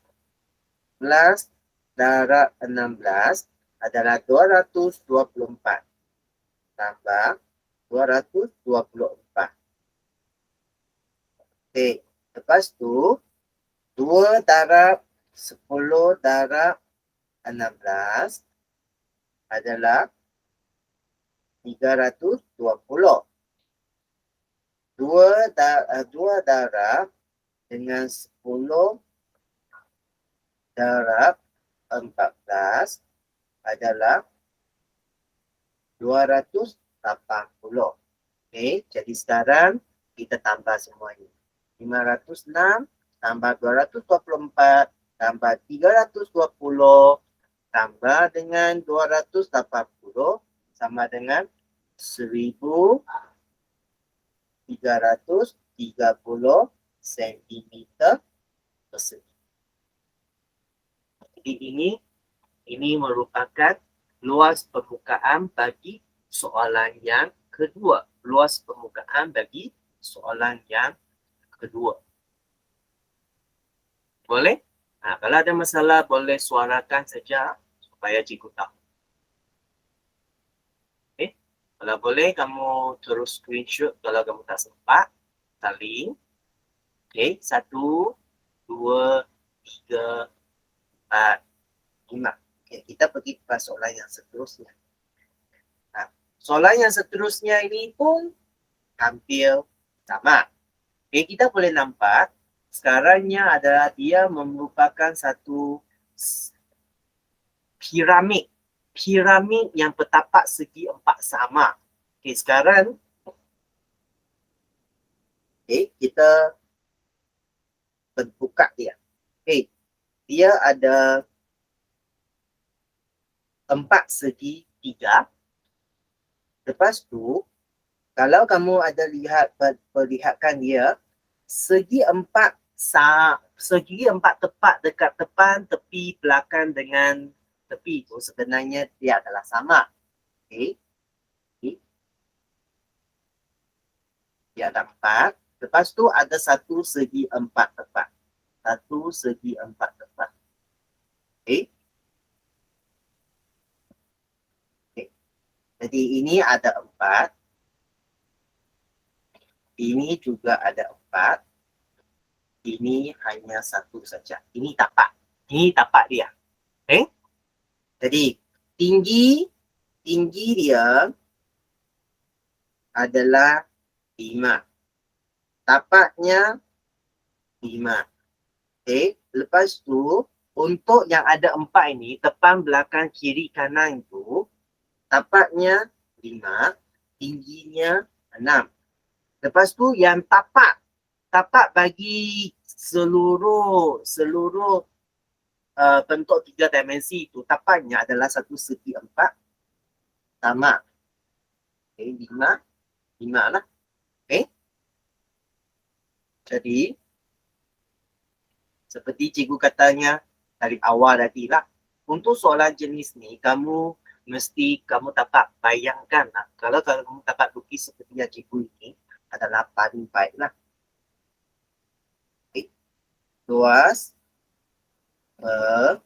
darab 16 adalah 224 tambah 224. Okey. Lepas tu 2 darab 10 darab 16 adalah 320. 2 darab dengan 10 darab 14 adalah 280. Okey, jadi sekarang kita tambah semuanya. 506 tambah 224 tambah 320 tambah dengan 280 sama dengan 1330 sentimeter persegi. Jadi ini merupakan luas permukaan bagi soalan yang kedua. Luas permukaan bagi soalan yang kedua. Boleh? Kalau ada masalah boleh suarakan saja supaya cikgu tahu. Okay? Kalau boleh kamu terus screenshot kalau kamu tak sempat. Saling. Okay, 1, 2, 3, 4, 5. Okay, kita pergi ke soalan yang seterusnya. Soalan yang seterusnya ini pun hampir sama. Okay, kita boleh nampak sekarangnya adalah dia merupakan satu piramid. Piramid yang bertapak segi 4 sama. Okay, sekarang kita buka dia. Okay, dia ada 4 segi 3. Lepas tu, kalau kamu ada perlihatkan dia, segi 4 tepat dekat depan tepi belakang dengan tepi itu sebenarnya dia adalah sama. Okay. Dia ada 4. Lepas tu ada satu segi 4 tepat. Satu segi 4 tepat. Okay. Jadi ini ada 4. Ini juga ada 4. Ini hanya satu saja. Ini tapak. Ini tapak dia. Okay. Jadi tinggi dia adalah 5. Tapaknya 5. Okay. Lepas tu untuk yang ada 4 ini, depan, belakang, kiri, kanan itu, tapaknya 5, tingginya 6. Lepas tu yang tapak bagi seluruh bentuk 3 dimensi itu, tapaknya adalah satu segi 4 sama. Okay, 5 lah. Okay. Jadi seperti cikgu katanya dari awal tadi lah, untuk soalan jenis ni kamu dapat bayangkan lah. Kalau kamu dapat lukis seperti yang cikgu ini adalah paling baik lah. Okay. Luas permukaan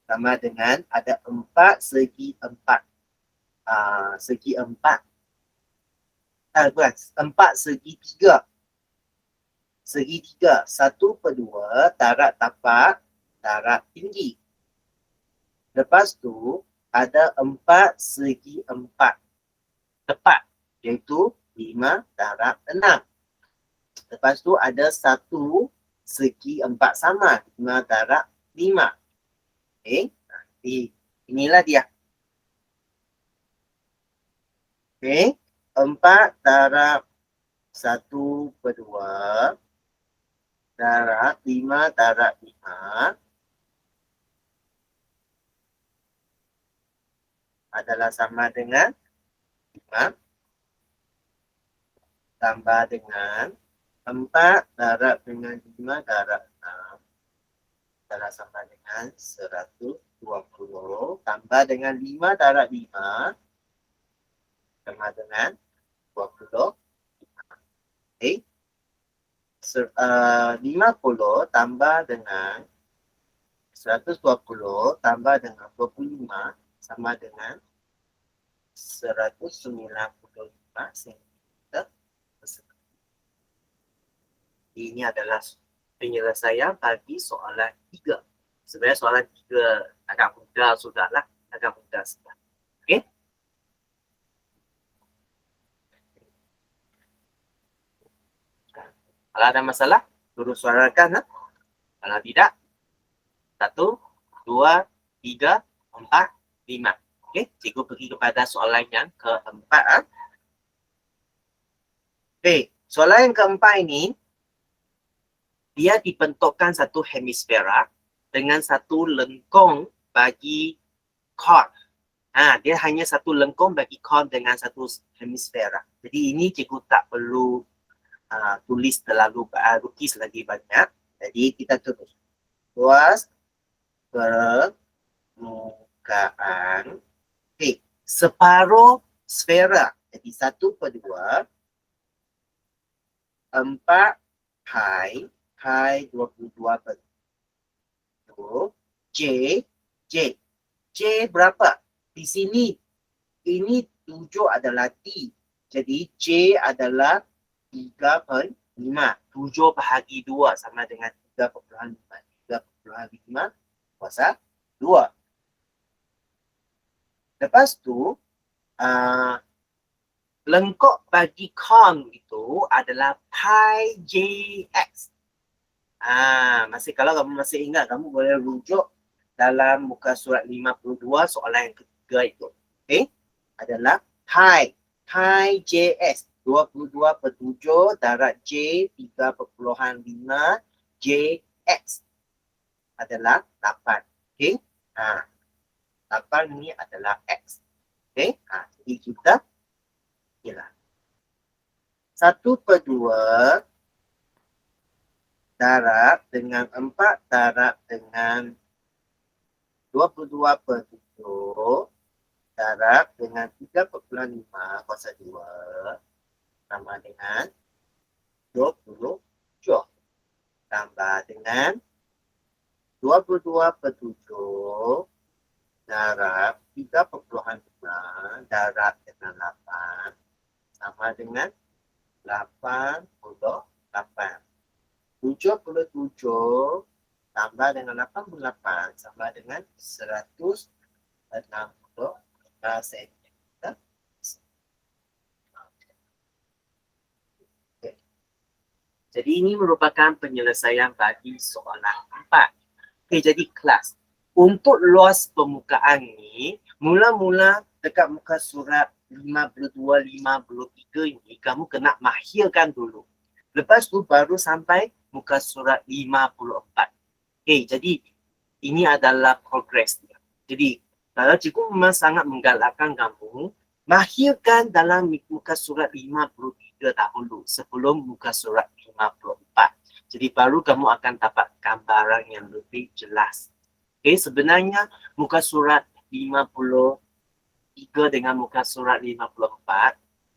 sama dengan ada 4 segi 4. Segi 4. Bukan, 4 segi 3. Segi 3, 1/2 darab tapak, darab tinggi. Lepas tu ada 4 segi 4 tepat, iaitu 5 darab 6. Lepas tu ada 1 segi 4 sama, 5 darab 5. Okey, inilah dia. Okey, 4 darab 1/2 darab 5 darab 5 adalah sama dengan 5 tambah dengan 4 darab dengan 5 darab 6 adalah sama dengan 120 tambah dengan 5 darab 5 sama dengan 20. Okay. 50 tambah dengan 120 tambah dengan 25 sama dengan 195 cm persegi. Ini adalah penyelesaian bagi soalan 3. Sebenarnya soalan 3 agak mudah sudahlah, agak mudah sudah. Okey. Kalau ada masalah, turut suarakan. Kalau tidak, 1, 2, 3, 4, 5. Okey, cikgu pergi kepada soalan yang keempat. Okey, soalan yang keempat ini, dia dibentukkan satu hemisfera dengan satu lengkung bagi chord. Dia hanya satu lengkung bagi chord dengan satu hemisfera. Jadi ini cikgu tak perlu tulis terlalu lukis lagi banyak. Jadi kita terus. Luas permukaan. Okey, separuh sfera. Jadi 1/2 4 pi 22/2 J berapa? Di sini ini 7 adalah T. Jadi J adalah 3/5. 7 bahagi 2 sama dengan 3/5. 3/5 kuasa 2. Lepas tu, lengkuk bagi kon itu adalah pi JX. Kalau kamu masih ingat, kamu boleh rujuk dalam muka surat 52 soalan yang ketiga itu. Okay? Adalah pi JX 22/7 darab J 3/5 JX adalah 8. Okay? 8 ini adalah X. Okay? Jadi kita ialah 1/2 darab dengan 4 darab dengan 22/7 darab dengan 3/5 kuasa 2 sama dengan 27 tambah dengan 22/7 darab 3/5 darab dengan 8 sama dengan 88. 77 tambah dengan 88 sama dengan 160 cm. Okay. Jadi ini merupakan penyelesaian bagi soalan 4. Okay, jadi kelas. Untuk luas permukaan ni, mula-mula dekat muka surat 52-53 ini, kamu kena mahirkan dulu. Lepas tu baru sampai muka surat 54. Okay, jadi ini adalah progres dia. Jadi kalau cikgu memang sangat menggalakkan kamu, mahirkan dalam muka surat 53 dahulu sebelum muka surat 54. Jadi baru kamu akan dapat gambaran yang lebih jelas. Okay, sebenarnya muka surat 53 dengan muka surat 54,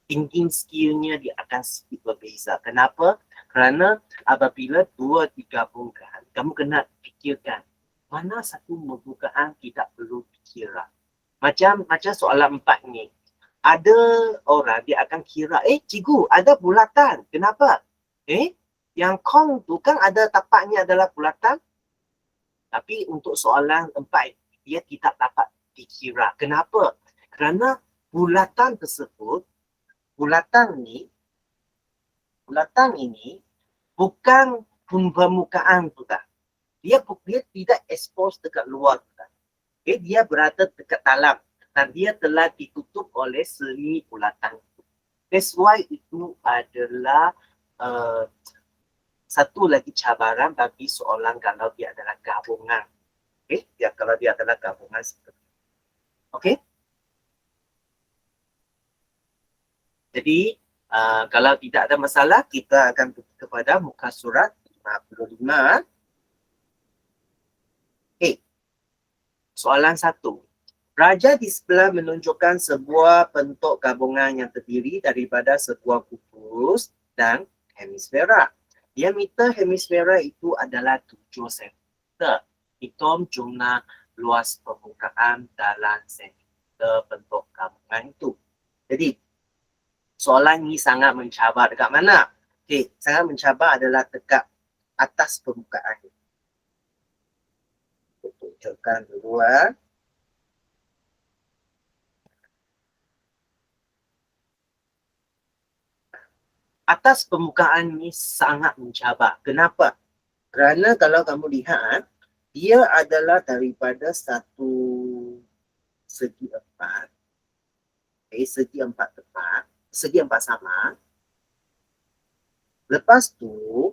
thinking skillnya dia akan sedikit berbeza. Kenapa? Kerana apabila dua digabungkan, kamu kena fikirkan mana satu pembukaan tidak perlu fikiran. Macam soalan 4 ni. Ada orang dia akan kira, cikgu ada bulatan. Kenapa? Yang kong tu kan ada tapaknya adalah bulatan. Tapi untuk soalan 4 dia tidak dapat dikira. Kenapa? Kerana bulatan tersebut, bulatan ini bukan permukaan tu dah. Dia tidak expose dekat luar tu dah. Okay, dia berada dekat dalam dan dia telah ditutup oleh seli bulatan. That's why itu adalah satu lagi cabaran bagi soalan kalau dia adalah gabungan. Okay? Kalau dia adalah gabungan seperti itu. Okay? Jadi, kalau tidak ada masalah, kita akan pergi kepada muka surat 55. Okay. Soalan 1. Raja di sebelah menunjukkan sebuah bentuk gabungan yang terdiri daripada sebuah kubus dan hemisfera. Diameter hemisfera itu adalah 7 cm. Hitung jumlah luas permukaan dalam sentimeter bentuk gabungan itu. Jadi, soalan ini sangat mencabar. Dekat mana? Okay, sangat mencabar adalah dekat atas permukaan. Tunjukkan dulu. Atas permukaan ini sangat mencabar. Kenapa? Kerana kalau kamu lihat, dia adalah daripada satu segi empat. Segi empat tepat. Segi empat sama. Lepas tu,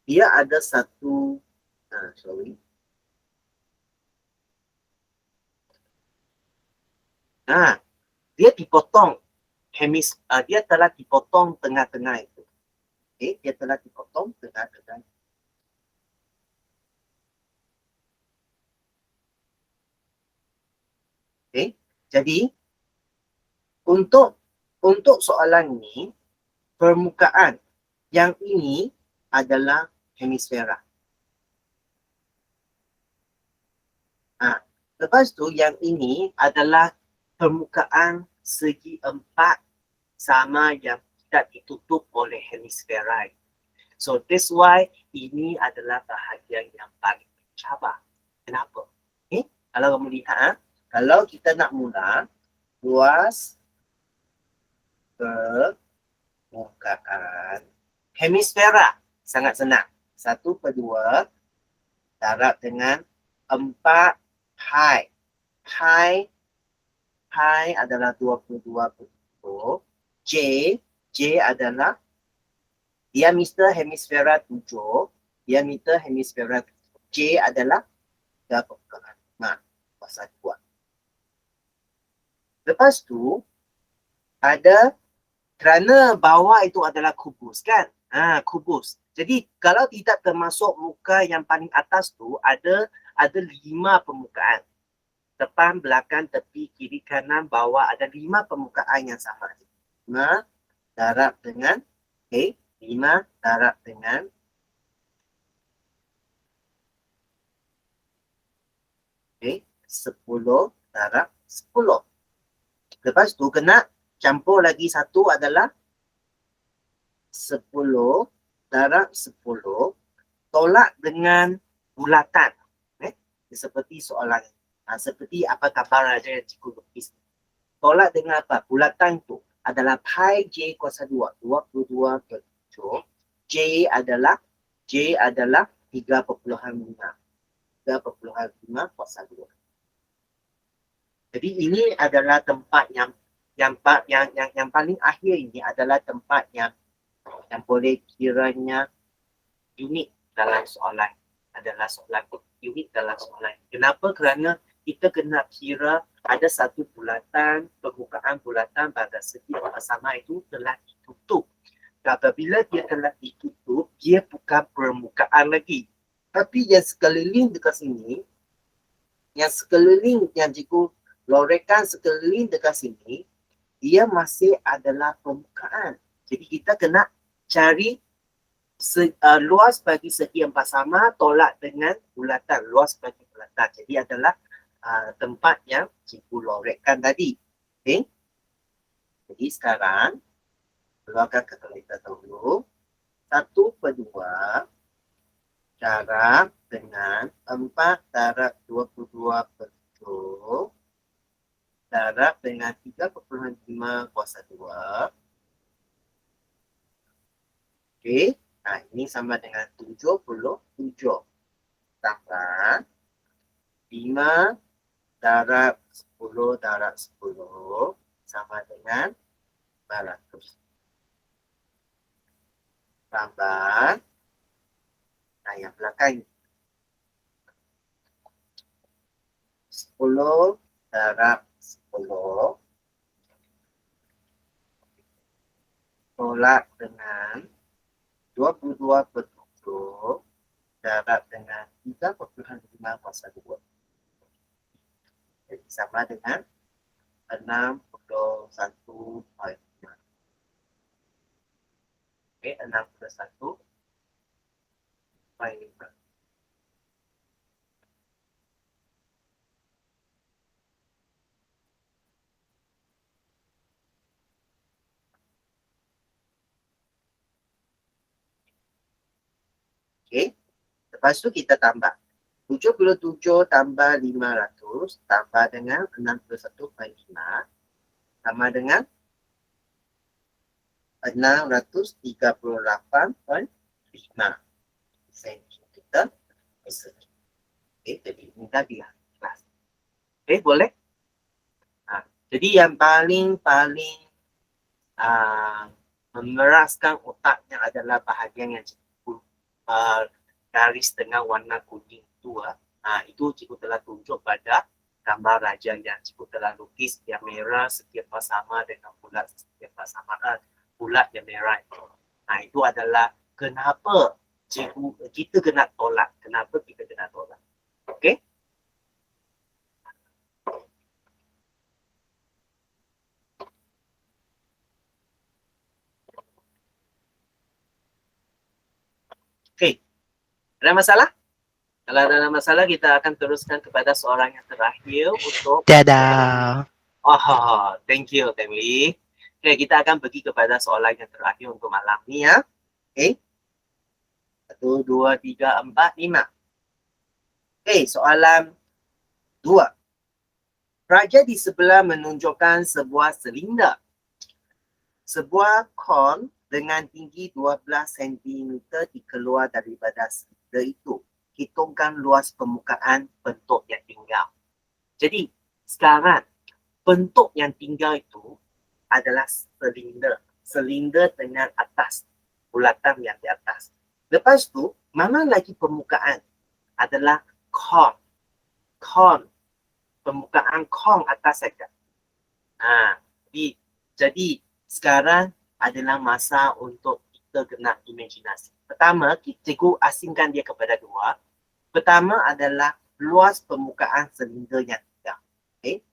dia ada satu, dia dipotong. Dia telah dipotong tengah-tengah itu. Okay, dia telah dipotong tengah-tengah. Okay, jadi untuk soalan ini, permukaan yang ini adalah hemisfera. Lepas tu yang ini adalah permukaan segi empat sama yang tidak ditutup oleh hemisfera. So that's why ini adalah bahagian yang paling mencabar. Kenapa? Okay? Kalau kamu lihat, kalau kita nak mula luas permukaan hemisfera, sangat senang. 1/2 darab dengan 4 pi. Pi adalah 22/10. J adalah diameter hemisfera 7. Diameter hemisfera 7. J adalah 3/5/2. Lepas tu, ada kerana bawah itu adalah kubus kan? Kubus. Jadi kalau tidak termasuk muka yang paling atas tu, ada 5 permukaan. Depan, belakang, tepi, kiri, kanan, bawah, ada 5 permukaan yang sama. 5 darab dengan 5 darab dengan 10 darab 10. Lepas tu kena campur lagi satu adalah 10 darab 10 tolak dengan bulatan. Seperti soalan. Seperti apa gambar aja yang cikgu lukis. Tolak dengan apa? Bulatan tu adalah pi j kuasa 2. 22/7. J adalah 3/5. 3/5 kuasa 2. Jadi ini adalah tempat yang paling akhir ini adalah tempat yang boleh kiranya unik dalam soalan. Adalah soalan unik dalam soalan. Kenapa? Kerana kita kena kira ada satu bulatan, permukaan bulatan pada segi sama itu telah ditutup. Apabila dia telah ditutup, dia bukan permukaan lagi. Tapi yang sekeliling dekat sini, yang cikgu lorekan sekeliling dekat sini, dia masih adalah permukaan. Jadi kita kena cari luas bagi segi empat sama tolak dengan bulatan. Luas bagi bulatan. Jadi adalah tempat yang cikgu lorekan tadi. Okay? Jadi sekarang, keluarkan kalkulator dulu. 1/2 darab dengan 4 darab 22/7 darab dengan 3,5 kuasa 2. Okey. Nah, ini sama dengan 77 tambah 5 darab 10 darab 10 sama dengan 400. Tambah, nah yang belakang 10 darab 10 tolak dengan 22/7 darab dengan 3,5 kuasa 2. Jadi sama dengan 61,5. Okey, 61,5. Okey. Lepas tu kita tambah 77 tambah 500 tambah dengan 61,5 sama dengan 638,5 sentimeter persegi. Okey, jadi ini tadi lah kelas. Okey, boleh? Jadi yang paling memeraskan otaknya adalah bahagian yang cikgu garis dengan warna kuning itu. Itu cikgu telah tunjuk pada gambar raja yang cikgu telah lukis yang merah setiap sama dengan bulat setiap sama bulat yang merah itu. Itu adalah kenapa kita kena tolak. Kenapa kita kena tolak. Okey? Okey. Ada masalah? Kalau ada masalah, kita akan teruskan kepada soalan yang terakhir untuk... Dadah. Oh, thank you, Temli. Okay, kita akan pergi kepada soalan yang terakhir untuk malam ni ya. Okay. 1, 2, 3, 4, 5. Okay, soalan 2. Raja di sebelah menunjukkan sebuah silinder. Sebuah kon dengan tinggi 12 cm dikeluar daripada silinder itu. Hitungkan luas permukaan bentuk yang tinggal. Jadi, sekarang bentuk yang tinggal itu adalah silinder. Silinder dengan atas, bulatan yang di atas. Lepas tu, mana lagi permukaan? Adalah kon. Kon. Permukaan kon atas saja. Jadi sekarang adalah masa untuk kita kena imajinasi. Pertama, cikgu asingkan dia kepada 2. Pertama adalah luas permukaan silinder yang tinggal. Okay?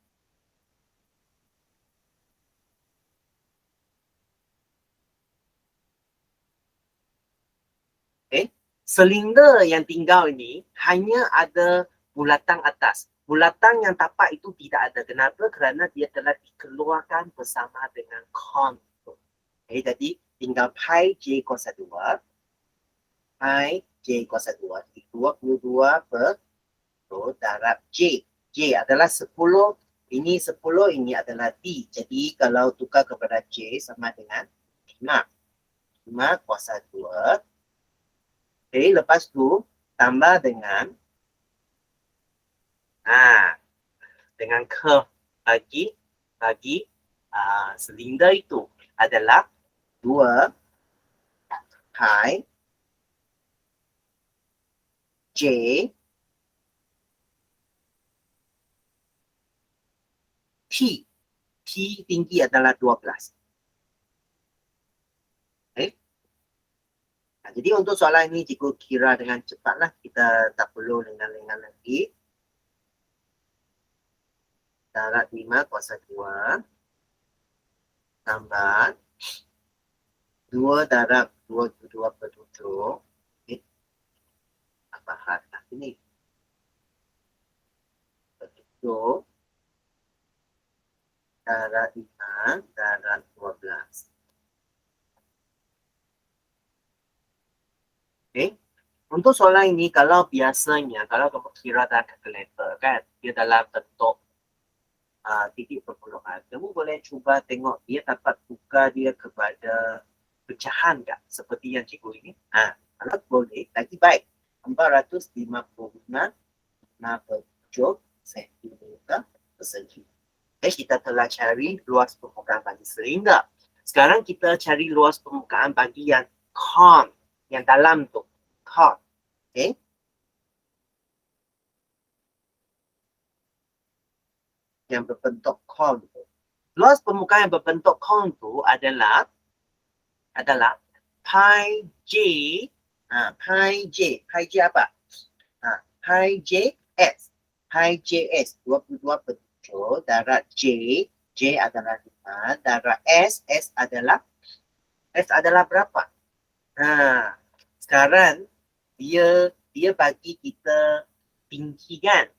Okay? Silinder yang tinggal ini hanya ada bulatan atas. Bulatan yang tapak itu tidak ada. Kenapa? Kerana dia telah dikeluarkan bersama dengan kon. Okay, jadi tinggal pi J kuasa 2. Pi J kuasa 2. 22/2 darab J. J adalah 10. Ini 10, ini adalah D. Jadi kalau tukar kepada J sama dengan 5. 5 kuasa 2. Okay, lepas tu tambah dengan curve bagi silinder itu adalah 2 pi J T. T tinggi adalah 12. Okay. Jadi untuk soalan ini cikgu kira dengan cepatlah. Kita tak perlu lengan-lengan lagi. Darab 5 kuasa 2 tambah 2 darab 22/7. Okay. Apa hal ini? 7 darab 5 darab 12. Okay. Untuk soalan ini, kalau biasanya, kalau kamu kira dalam kalkulator kan, dia dalam bentuk titik perpuluhan, kamu boleh cuba tengok dia dapat buka dia kepada pecahan tak? Seperti yang cikgu ini. Kalau boleh, lagi baik. 456 cm persegi. Kita telah cari luas permukaan bagi silinder. Sekarang kita cari luas permukaan bagi yang cone, yang dalam tu. Cone. Okay. Yang berbentuk cone tu. Luas permukaan yang berbentuk cone tu adalah pi j. Pi j apa? Pi j s. Pi j s 22/7 darab j. J adalah 5, darab s adalah berapa? Sekarang dia bagi kita tinggi kan?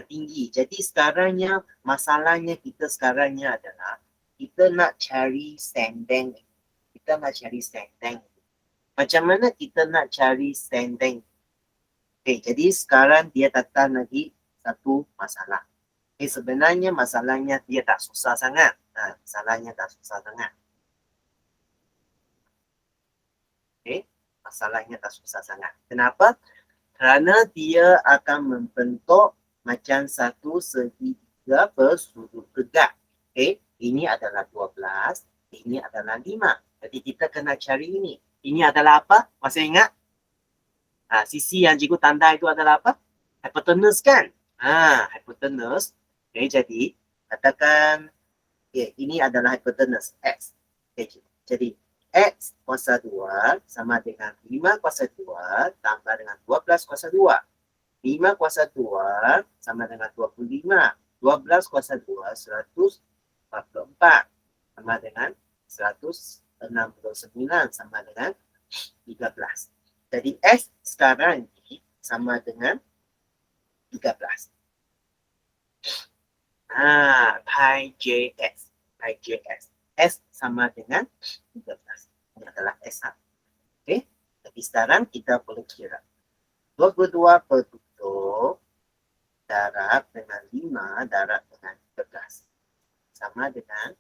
Tinggi. Jadi sekarangnya masalahnya kita sekarangnya adalah kita nak cari sandeng. Macam mana kita nak cari sandeng? Okay, jadi sekarang dia datang lagi satu masalah. Sebenarnya masalahnya dia tak susah sangat. Masalahnya tak susah sangat. Kenapa? Kerana dia akan membentuk macam satu segitiga bersudut tegak. Ini adalah 12, ini adalah 5. Jadi kita kena cari ini. Ini adalah apa? Masih ingat? Sisi yang cikgu tanda itu adalah apa? Hypotenuse kan? Hypotenuse. Jadi katakan ini adalah hypotenuse X. Jadi X kuasa 2 sama dengan 5 kuasa 2 tambah dengan 12 kuasa 2. 5 kuasa 2 sama dengan 25. 12 kuasa 2, 144. Sama dengan 169 sama dengan 13. Jadi S sekarang ini sama dengan 13. Pi JS. S sama dengan 13. Ini adalah S. Jadi sekarang kita boleh kira. 22/7 darab dengan 5 darab dengan 13. Sama dengan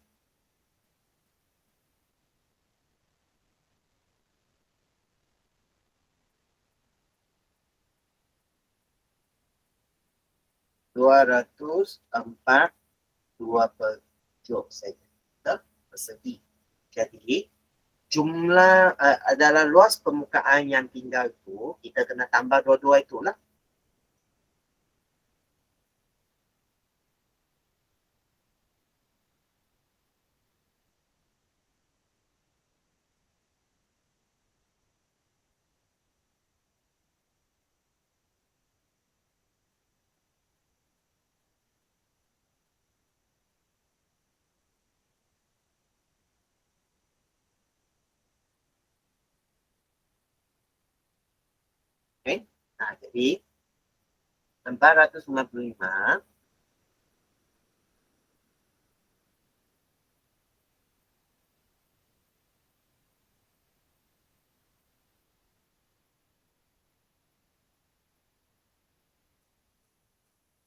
242/7 cm persegi. Jadi jumlah adalah luas permukaan yang tinggal itu, kita kena tambah dua-dua itulah. Jadi 455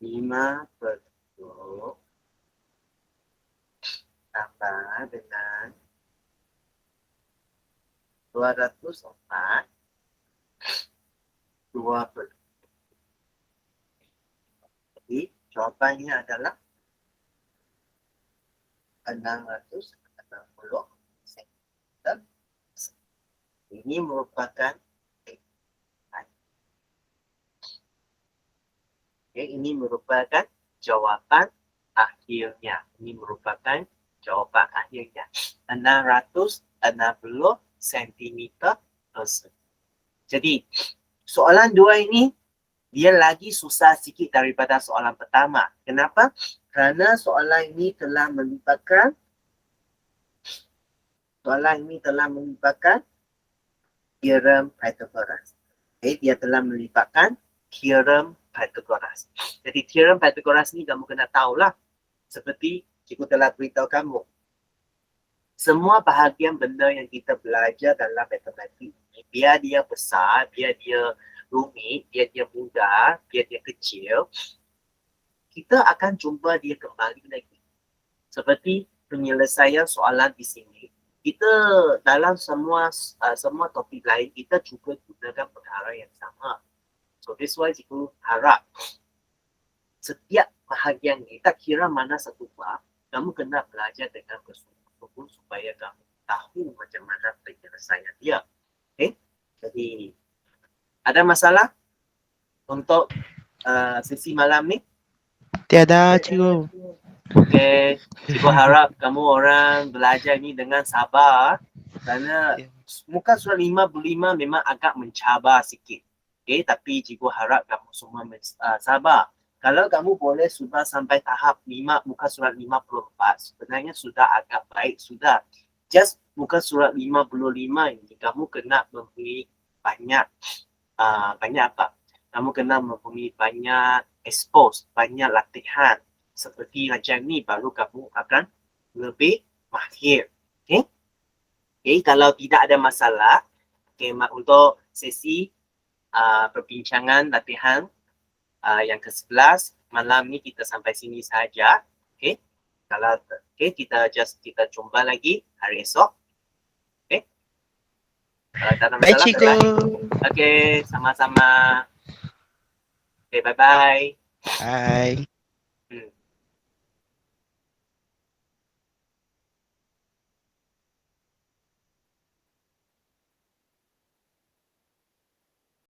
5/7 tambah dengan 204 2/7. Jadi jawapannya adalah 660 cm. Ini merupakan ini merupakan jawapan akhirnya. 660 cm persegi. Jadi soalan 2 ini dia lagi susah sikit daripada soalan pertama. Kenapa? Kerana soalan ini telah melibatkan teorem Pythagoras. Dia telah melibatkan teorem Pythagoras. Jadi teorem Pythagoras ni kamu kena tahulah. Seperti cikgu telah beritahu kamu. Semua bahagian benda yang kita belajar dalam matematik ni, biar dia besar, biar dia rumit, biar dia mudah, biar dia kecil, kita akan jumpa dia kembali lagi. Seperti penyelesaian soalan di sini, kita dalam semua topik lain, kita juga gunakan perkara yang sama. So this why cikgu harap setiap bahagian ni, tak kira mana satu bab, kamu kena belajar dengan bersungguh-sungguh supaya kamu tahu macam mana penyelesaian dia. Okay? Jadi, ada masalah untuk sesi malam ni? Tiada, cikgu. Okay, cikgu harap kamu orang belajar ni dengan sabar kerana muka surat 55 memang agak mencabar sikit. Okay, tapi cikgu harap kamu semua sabar. Kalau kamu boleh sudah sampai tahap muka surat 54, sebenarnya sudah agak baik sudah. Just muka surat 55 ini kamu kena mempunyai banyak apa? Kamu kena mempunyai banyak expose, banyak latihan. Seperti macam ni baru kamu akan lebih mahir. Okay? Okay, kalau tidak ada masalah, okay, untuk sesi perbincangan latihan yang ke-11 malam ni kita sampai sini saja. Okay? Kalau kita jumpa lagi hari esok. Okay? Kalau tak ada masalah. Baik, cikgu. Okay, sama-sama. Okay, bye-bye. Bye.